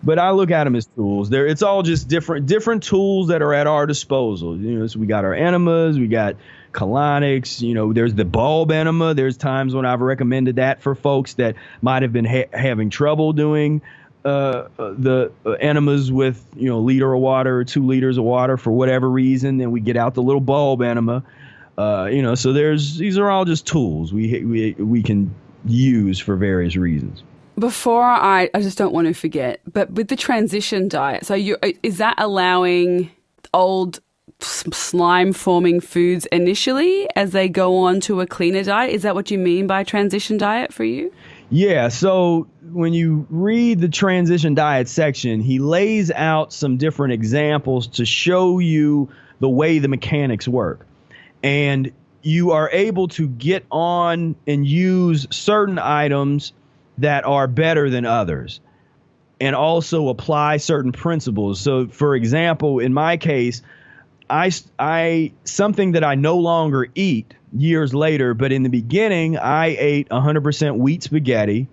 But I look at them as tools. It's all just different tools that are at our disposal. So we got our enemas, we got colonics. There's the bulb enema. There's times when I've recommended that for folks that might have been having trouble doing the enemas with a liter of water or 2 liters of water for whatever reason. Then we get out the little bulb enema. So these are all just tools we can use for various reasons. Before I just don't want to forget, but with the transition diet, so is that allowing old slime forming foods initially as they go on to a cleaner diet? Is that what you mean by transition diet for you? Yeah. So when you read the transition diet section, he lays out some different examples to show you the way the mechanics work. And you are able to get on and use certain items that are better than others and also apply certain principles. So, for example, in my case, I something that I no longer eat years later, but in the beginning, I ate 100% wheat spaghetti,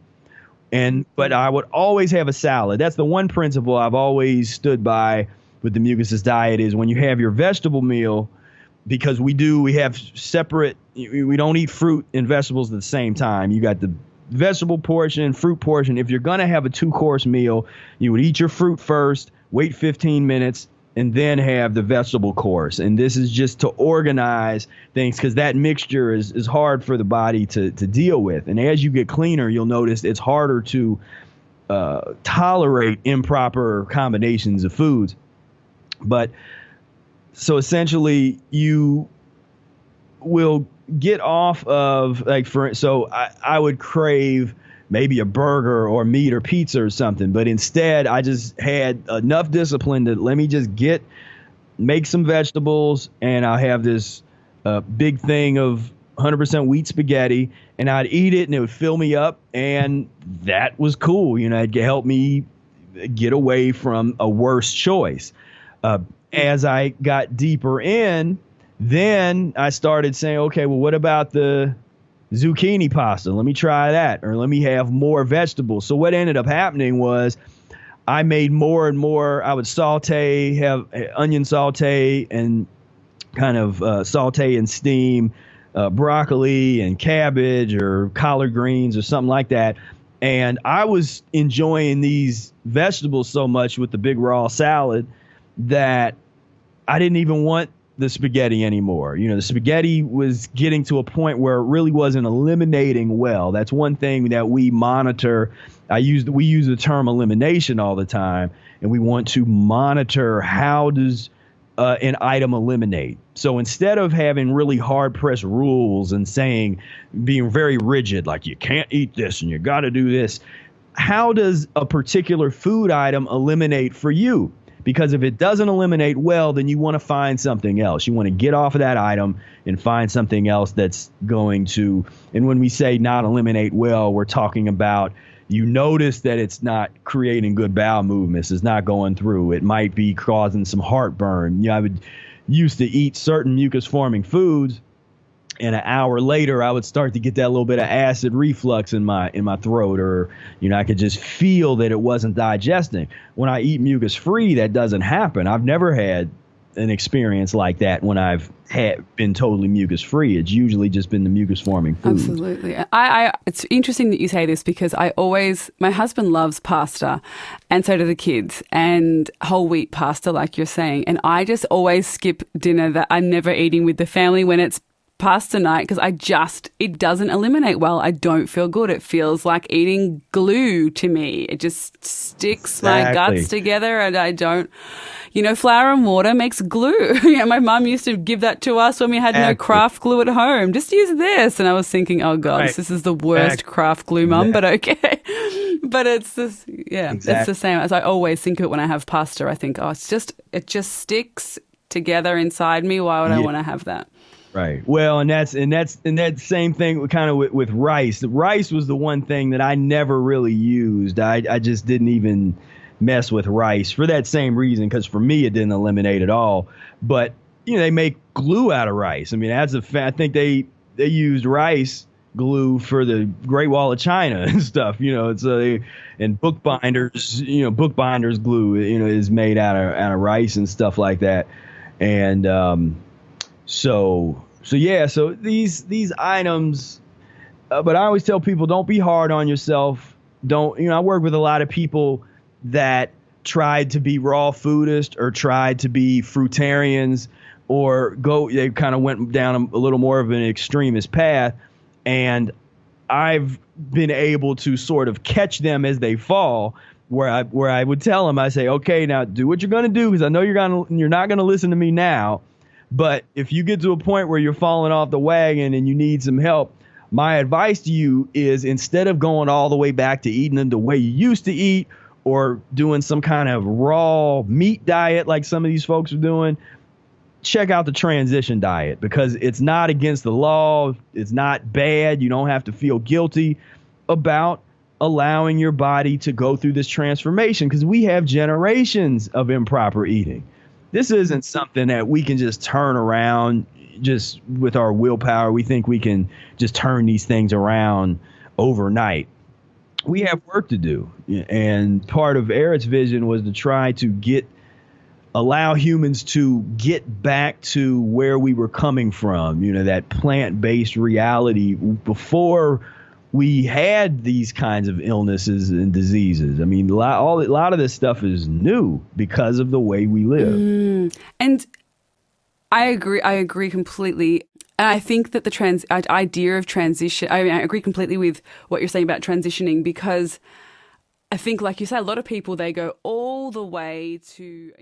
but I would always have a salad. That's the one principle I've always stood by with the Mucusless diet is when you have your vegetable meal, because we have separate, we don't eat fruit and vegetables at the same time. You got the vegetable portion, fruit portion. If you're going to have a 2-course meal, you would eat your fruit first, wait 15 minutes, and then have the vegetable course. And this is just to organize things because that mixture is hard for the body to deal with. And as you get cleaner, you'll notice it's harder to tolerate improper combinations of foods. But so essentially you will get off of I would crave maybe a burger or meat or pizza or something, but instead I just had enough discipline to let me just make some vegetables, and I'll have this big thing of 100% wheat spaghetti, and I'd eat it and it would fill me up, and that was cool. It'd help me get away from a worse choice. As I got deeper in, then I started saying, okay, well, what about the zucchini pasta? Let me try that, or let me have more vegetables. So what ended up happening was I made more and more. I would have onion saute and kind of saute and steam broccoli and cabbage or collard greens or something like that. And I was enjoying these vegetables so much with the big raw salad that I didn't even want the spaghetti anymore. The spaghetti was getting to a point where it really wasn't eliminating well. That's one thing that we monitor. We use the term elimination all the time, and we want to monitor how does an item eliminate. So instead of having really hard pressed rules and being very rigid, like you can't eat this and you got to do this, how does a particular food item eliminate for you? Because if it doesn't eliminate well, then you want to find something else. You want to get off of that item and find something else that's going to, and when we say not eliminate well, we're talking about you notice that it's not creating good bowel movements, it's not going through. It might be causing some heartburn. I would used to eat certain mucus-forming foods, and an hour later, I would start to get that little bit of acid reflux in my throat, or I could just feel that it wasn't digesting. When I eat mucus-free, that doesn't happen. I've never had an experience like that when I've been totally mucus-free. It's usually just been the mucus-forming foods. Absolutely. It's interesting that you say this because my husband loves pasta, and so do the kids, and whole wheat pasta, like you're saying. And I just always skip dinner that I'm never eating with the family when it's pasta night because it doesn't eliminate well. I don't feel good. It feels like eating glue to me. It just sticks my guts together, and I don't, flour and water makes glue. My mum used to give that to us when we had no craft glue at home. Just use this. And I was thinking, oh God, this is the worst craft glue, Mum, but okay. But it's just, it's the same as I always think of it when I have pasta. I think, it just sticks together inside me. Why would I want to have that? Right. Well, and that's that same thing kind of with rice. The rice was the one thing that I never really used. I just didn't even mess with rice for that same reason, because for me it didn't eliminate at all. But they make glue out of rice. I mean, I think they used rice glue for the Great Wall of China and stuff. It's and bookbinders glue, is made out of rice and stuff like that. And so these items. But I always tell people, don't be hard on yourself. I work with a lot of people that tried to be raw foodist or tried to be fruitarians they kind of went down a little more of an extremist path. And I've been able to sort of catch them as they fall, where I would tell them, I say, okay, now do what you're going to do, because I know you're not going to listen to me now. But if you get to a point where you're falling off the wagon and you need some help, my advice to you is, instead of going all the way back to eating the way you used to eat or doing some kind of raw meat diet like some of these folks are doing, check out the transition diet, because it's not against the law. It's not bad. You don't have to feel guilty about allowing your body to go through this transformation, because we have generations of improper eating. This isn't something that we can just turn around just with our willpower. We think we can just turn these things around overnight. We have work to do. And part of Eric's vision was to try to allow humans to get back to where we were coming from, that plant-based reality before we had these kinds of illnesses and diseases. I mean, a lot of this stuff is new because of the way we live. And I agree completely. And I think that the idea of transition, I agree completely with what you're saying about transitioning, because I think, like you say, a lot of people, they go all the way to,